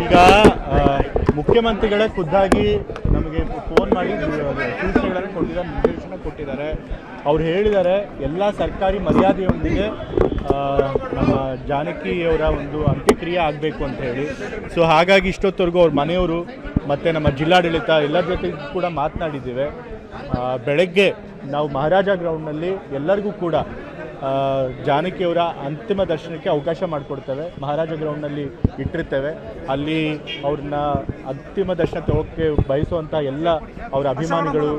ಈಗ ಮುಖ್ಯಮಂತ್ರಿಗಳೇ ಖುದ್ದಾಗಿ ನಮಗೆ ಫೋನ್ ಮಾಡಿ ಸೂಚನೆಗಳನ್ನು ಕೊಟ್ಟಿದ್ದಾರೆ, ನಿರ್ದೇಶನ ಕೊಟ್ಟಿದ್ದಾರೆ. ಅವ್ರು ಹೇಳಿದ್ದಾರೆ ಎಲ್ಲ ಸರ್ಕಾರಿ ಮರ್ಯಾದೆಯೊಂದಿಗೆ ನಮ್ಮ ಜಾನಕಿಯವರ ಒಂದು ಅಂತ್ಯಕ್ರಿಯೆ ಆಗಬೇಕು ಅಂತ ಹೇಳಿ. ಸೊ ಹಾಗಾಗಿ ಇಷ್ಟೊತ್ತವರೆಗೂ ಅವ್ರ ಮನೆಯವರು ಮತ್ತು ನಮ್ಮ ಜಿಲ್ಲಾಡಳಿತ ಎಲ್ಲರ ಜೊತೆ ಕೂಡ ಮಾತನಾಡಿದ್ದೇವೆ. ಬೆಳಗ್ಗೆ ನಾವು ಮಹಾರಾಜ ಗ್ರೌಂಡ್ನಲ್ಲಿ ಎಲ್ಲರಿಗೂ ಕೂಡ ಜಾನಕಿಯವರ ಅಂತಿಮ ದರ್ಶನಕ್ಕೆ ಅವಕಾಶ ಮಾಡಿಕೊಡ್ತೇವೆ. ಮಹಾರಾಜ ಗ್ರೌಂಡ್ನಲ್ಲಿ ಇಟ್ಟಿರ್ತೇವೆ. ಅಲ್ಲಿ ಅವ್ರನ್ನ ಅಂತಿಮ ದರ್ಶನ ತಗೋಕ್ಕೆ ಬಯಸುವಂಥ ಎಲ್ಲ ಅವರ ಅಭಿಮಾನಿಗಳು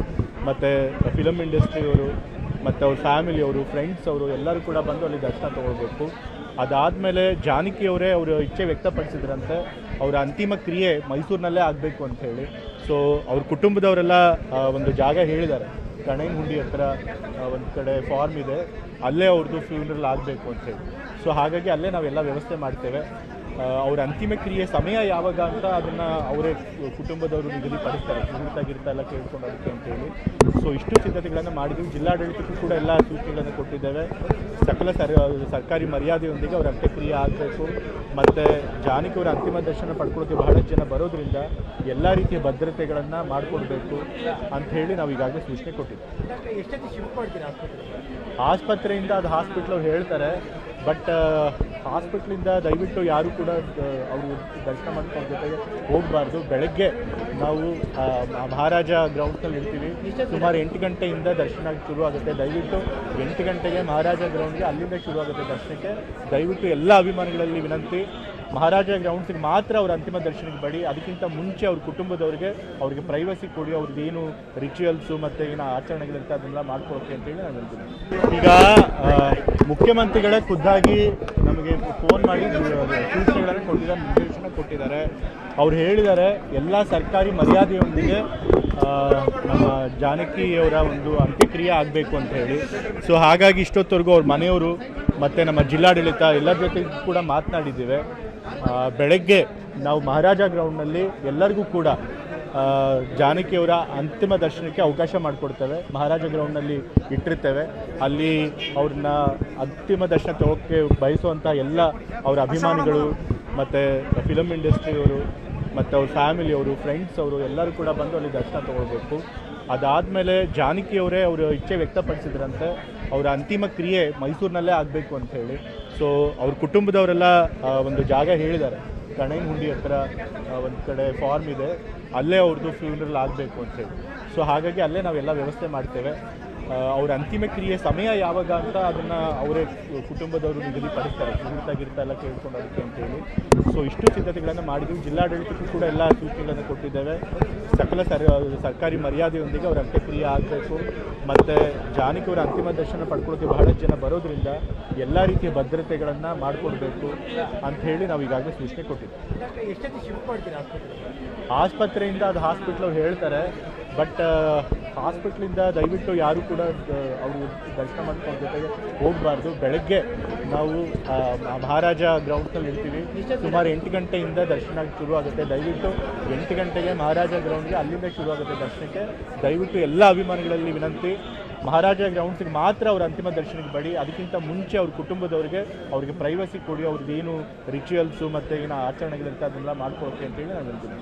ಮತ್ತು ಫಿಲಮ್ ಇಂಡಸ್ಟ್ರಿಯವರು ಮತ್ತು ಅವ್ರ ಫ್ಯಾಮಿಲಿಯವರು, ಫ್ರೆಂಡ್ಸ್ ಅವರು ಎಲ್ಲರೂ ಕೂಡ ಬಂದು ಅಲ್ಲಿ ದರ್ಶನ ತೊಗೊಳ್ಬೇಕು. ಅದಾದಮೇಲೆ ಜಾನಕಿಯವರೇ ಅವರು ಇಚ್ಛೆ ವ್ಯಕ್ತಪಡಿಸಿದ್ರಂತೆ ಅವರ ಅಂತಿಮ ಕ್ರಿಯೆ ಮೈಸೂರಿನಲ್ಲೇ ಆಗಬೇಕು ಅಂಥೇಳಿ. ಸೊ ಅವ್ರ ಕುಟುಂಬದವರೆಲ್ಲ ಒಂದು ಜಾಗ ಹೇಳಿದ್ದಾರೆ, ಕಣೇನಹುಂಡಿ ಹತ್ರ ಒಂದು ಕಡೆ ಫಾರ್ಮ್ ಇದೆ, ಅಲ್ಲೇ ಅವ್ರದ್ದು ಫ್ಯೂನರಲ್ ಆಗಬೇಕು ಅಂಥೇಳಿ. ಸೊ ಹಾಗಾಗಿ ಅಲ್ಲೇ ನಾವೆಲ್ಲ ವ್ಯವಸ್ಥೆ ಮಾಡ್ತೇವೆ. ಅವ್ರ ಅಂತಿಮ ಕ್ರಿಯೆ ಸಮಯ ಯಾವಾಗ ಅಂತ ಅದನ್ನು ಅವರೇ ಕುಟುಂಬದವರು ನಿಗದಿಪಡಿಸ್ತಾರೆ, ಗಿರ್ತ ಎಲ್ಲ ಕೇಳ್ಕೊಂಡು ಅದಕ್ಕೆ ಅಂತೇಳಿ. ಸೊ ಇಷ್ಟು ಸಿದ್ಧತೆಗಳನ್ನು ಮಾಡಿದ್ದೀವಿ. ಜಿಲ್ಲಾಡಳಿತಕ್ಕೂ ಕೂಡ ಎಲ್ಲ ಸೂಚನೆಗಳನ್ನು ಕೊಟ್ಟಿದ್ದೇವೆ. ಸಕಲ ಸರ್ಕಾರಿ ಮರ್ಯಾದೆಯೊಂದಿಗೆ ಅವರ ಅಂತ್ಯಕ್ರಿಯೆ ಆಗಬೇಕು. ಮತ್ತು ಜಾನಕಿಯವರ ಅಂತಿಮ ದರ್ಶನ ಪಡ್ಕೊಳ್ಳೋಕ್ಕೆ ಬಹಳಷ್ಟು ಜನ ಬರೋದ್ರಿಂದ ಎಲ್ಲ ರೀತಿಯ ಭದ್ರತೆಗಳನ್ನು ಮಾಡಿಕೊಡ್ಬೇಕು ಅಂಥೇಳಿ ನಾವು ಈಗಾಗಲೇ ಸೂಚನೆ ಕೊಟ್ಟಿದ್ದೀವಿ. ಆಸ್ಪತ್ರೆಯಿಂದ ಅದು ಹಾಸ್ಪಿಟ್ಲ್ ಅವ್ರು ಹೇಳ್ತಾರೆ, ಬಟ್ ಹಾಸ್ಪಿಟ್ಲಿಂದ ದಯವಿಟ್ಟು ಯಾರು ಕೂಡ ಅವರು ದರ್ಶನ ಮಾಡ್ಕೊಂಡು ಜೊತೆಗೆ ಹೋಗಬಾರ್ದು. ಬೆಳಗ್ಗೆ ನಾವು ಮಹಾರಾಜ ಗ್ರೌಂಡ್ನಲ್ಲಿ ಇರ್ತೀವಿ. ಸುಮಾರು 8 ಗಂಟೆಯಿಂದ ದರ್ಶನ ಶುರು ಆಗುತ್ತೆ. ದಯವಿಟ್ಟು 8 ಗಂಟೆಗೆ ಮಹಾರಾಜ ಗ್ರೌಂಡ್ಗೆ ಅಲ್ಲಿಂದ ಶುರು ಆಗುತ್ತೆ ದರ್ಶನಕ್ಕೆ. ದಯವಿಟ್ಟು ಎಲ್ಲ ಅಭಿಮಾನಿಗಳಲ್ಲಿ ವಿನಂತಿ, ಮಹಾರಾಜ ಗ್ರೌಂಡ್ಸಿಗೆ ಮಾತ್ರ ಅವ್ರ ಅಂತಿಮ ದರ್ಶನಕ್ಕೆ ಬಡಿ. ಅದಕ್ಕಿಂತ ಮುಂಚೆ ಅವ್ರ ಕುಟುಂಬದವ್ರಿಗೆ ಅವ್ರಿಗೆ ಪ್ರೈವಸಿ ಕೊಡಿ. ಅವ್ರದ್ದು ಏನು ರಿಚುವಲ್ಸು ಮತ್ತು ಏನು ಆಚರಣೆಗಳಿರುತ್ತೆ ಅದನ್ನೆಲ್ಲ ಮಾಡ್ಕೊಳಕ್ಕೆ ಅಂತೇಳಿ ನಾನು ಹೇಳ್ತೀನಿ. ಈಗ ಮುಖ್ಯಮಂತ್ರಿಗಳೇ ಖುದ್ದಾಗಿ ನಮಗೆ ಫೋನ್ ಮಾಡಿ ಸೂಚನೆಗಳನ್ನು ಕೊಟ್ಟಿದ್ದಾರೆ, ನಿರ್ದೇಶನ ಕೊಟ್ಟಿದ್ದಾರೆ. ಅವ್ರು ಹೇಳಿದ್ದಾರೆ ಎಲ್ಲ ಸರ್ಕಾರಿ ಮರ್ಯಾದೆಯೊಂದಿಗೆ ನಮ್ಮ ಜಾನಕಿಯವರ ಒಂದು ಅಂತ್ಯಕ್ರಿಯೆ ಆಗಬೇಕು ಅಂತ ಹೇಳಿ. ಸೊ ಹಾಗಾಗಿ ಇಷ್ಟೊತ್ತವರೆಗೂ ಅವ್ರ ಮನೆಯವರು ಮತ್ತು ನಮ್ಮ ಜಿಲ್ಲಾಡಳಿತ ಎಲ್ಲರ ಜೊತೆ ಕೂಡ ಮಾತನಾಡಿದ್ದೇವೆ. ಬೆಳಗ್ಗೆ ನಾವು ಮಹಾರಾಜ ಗ್ರೌಂಡ್ನಲ್ಲಿ ಎಲ್ಲರಿಗೂ ಕೂಡ ಜಾನಕಿಯವರ ಅಂತಿಮ ದರ್ಶನಕ್ಕೆ ಅವಕಾಶ ಮಾಡಿಕೊಡ್ತೇವೆ. ಮಹಾರಾಜ ಗ್ರೌಂಡ್ನಲ್ಲಿ ಇಟ್ಟಿರ್ತೇವೆ. ಅಲ್ಲಿ ಅವ್ರನ್ನ ಅಂತಿಮ ದರ್ಶನ ತಗೋಕ್ಕೆ ಬಯಸುವಂಥ ಎಲ್ಲ ಅವರ ಅಭಿಮಾನಿಗಳು ಮತ್ತು ಫಿಲಮ್ ಇಂಡಸ್ಟ್ರಿಯವರು ಮತ್ತು ಅವ್ರ ಫ್ಯಾಮಿಲಿಯವರು, ಫ್ರೆಂಡ್ಸ್ ಅವರು ಎಲ್ಲರೂ ಕೂಡ ಬಂದು ಅಲ್ಲಿ ದರ್ಶನ ತೊಗೊಳ್ಬೇಕು. ಅದಾದಮೇಲೆ ಜಾನಕಿಯವರೇ ಅವರು ಇಚ್ಛೆ ವ್ಯಕ್ತಪಡಿಸಿದ್ರಂತೆ ಅವರ ಅಂತಿಮ ಕ್ರಿಯೆ ಮೈಸೂರಿನಲ್ಲೇ ಆಗಬೇಕು ಅಂಥೇಳಿ. ಸೊ ಅವ್ರ ಕುಟುಂಬದವರೆಲ್ಲ ಒಂದು ಜಾಗ ಹೇಳಿದ್ದಾರೆ, ಕಣೇನಹುಂಡಿ ಹತ್ರ ಒಂದು ಕಡೆ ಫಾರ್ಮ್ ಇದೆ, ಅಲ್ಲೇ ಅವ್ರದ್ದು ಫ್ಯೂನರಲ್ ಆಗಬೇಕು ಅಂಥೇಳಿ. ಸೊ ಹಾಗಾಗಿ ಅಲ್ಲೇ ನಾವೆಲ್ಲ ವ್ಯವಸ್ಥೆ ಮಾಡ್ತೇವೆ. ಅವ್ರ ಅಂತಿಮ ಕ್ರಿಯೆ ಸಮಯ ಯಾವಾಗ ಅಂತ ಅದನ್ನು ಅವರೇ ಕುಟುಂಬದವರು ನಿಗದಿಪಡಿಸ್ತಾರೆ, ಗಿರ್ತ ಎಲ್ಲ ಕೇಳ್ಕೊಂಡು ಅದಕ್ಕೆ ಅಂತೇಳಿ. ಸೊ ಇಷ್ಟು ಸಿದ್ಧತೆಗಳನ್ನು ಮಾಡಿದ್ದೀವಿ. ಜಿಲ್ಲಾಡಳಿತಕ್ಕೂ ಕೂಡ ಎಲ್ಲ ಸೂಚನೆಗಳನ್ನು ಕೊಟ್ಟಿದ್ದೇವೆ. ಸಕಲ ಸರ್ಕಾರಿ ಮರ್ಯಾದೆಯೊಂದಿಗೆ ಅವರ ಅಂತ್ಯಕ್ರಿಯೆ ಆಗಬೇಕು. ಮತ್ತು ಜಾನಕಿಯವರ ಅಂತಿಮ ದರ್ಶನ ಪಡ್ಕೊಳ್ಳೋಕ್ಕೆ ಬಹಳಷ್ಟು ಜನ ಬರೋದ್ರಿಂದ ಎಲ್ಲ ರೀತಿಯ ಭದ್ರತೆಗಳನ್ನು ಮಾಡಿಕೊಡ್ಬೇಕು ಅಂಥೇಳಿ ನಾವು ಈಗಾಗಲೇ ಸೂಚನೆ ಕೊಟ್ಟಿದ್ದೀವಿ. ಆಸ್ಪತ್ರೆಯಿಂದ ಅದು ಹಾಸ್ಪಿಟ್ಲ್ ಅವ್ರು ಹೇಳ್ತಾರೆ, ಬಟ್ ಹಾಸ್ಪಿಟ್ಲಿಂದ ದಯವಿಟ್ಟು ಯಾರು ಕೂಡ ಅವರು ದರ್ಶನ ಮಾಡ್ಕೊಂಡು ಜೊತೆಗೆ ಹೋಗಬಾರ್ದು. ಬೆಳಗ್ಗೆ ನಾವು ಮಹಾರಾಜ ಗ್ರೌಂಡ್ನಲ್ಲಿ ಇರ್ತೀವಿ. ಸುಮಾರು 8 ಗಂಟೆಯಿಂದ ದರ್ಶನ ಶುರು ಆಗುತ್ತೆ. ದಯವಿಟ್ಟು 8 ಗಂಟೆಗೆ ಮಹಾರಾಜ ಗ್ರೌಂಡ್ಗೆ ಅಲ್ಲಿಂದ ಶುರು ಆಗುತ್ತೆ ದರ್ಶನಕ್ಕೆ. ದಯವಿಟ್ಟು ಎಲ್ಲ ಅಭಿಮಾನಿಗಳಲ್ಲಿ ವಿನಂತಿ, ಮಹಾರಾಜ ಗ್ರೌಂಡ್ಸಿಗೆ ಮಾತ್ರ ಅವ್ರ ಅಂತಿಮ ದರ್ಶನಕ್ಕೆ ಬಡಿ. ಅದಕ್ಕಿಂತ ಮುಂಚೆ ಅವ್ರ ಕುಟುಂಬದವ್ರಿಗೆ ಅವ್ರಿಗೆ ಪ್ರೈವಸಿ ಕೊಡಿ. ಅವ್ರದ್ದು ಏನು ರಿಚುವಲ್ಸು ಮತ್ತು ಏನು ಆಚರಣೆಗಳಿರುತ್ತೆ ಅದನ್ನೆಲ್ಲ ಮಾಡ್ಕೊಳಕ್ಕೆ ಅಂತೇಳಿ ನಾನು ಹೇಳ್ತೀನಿ.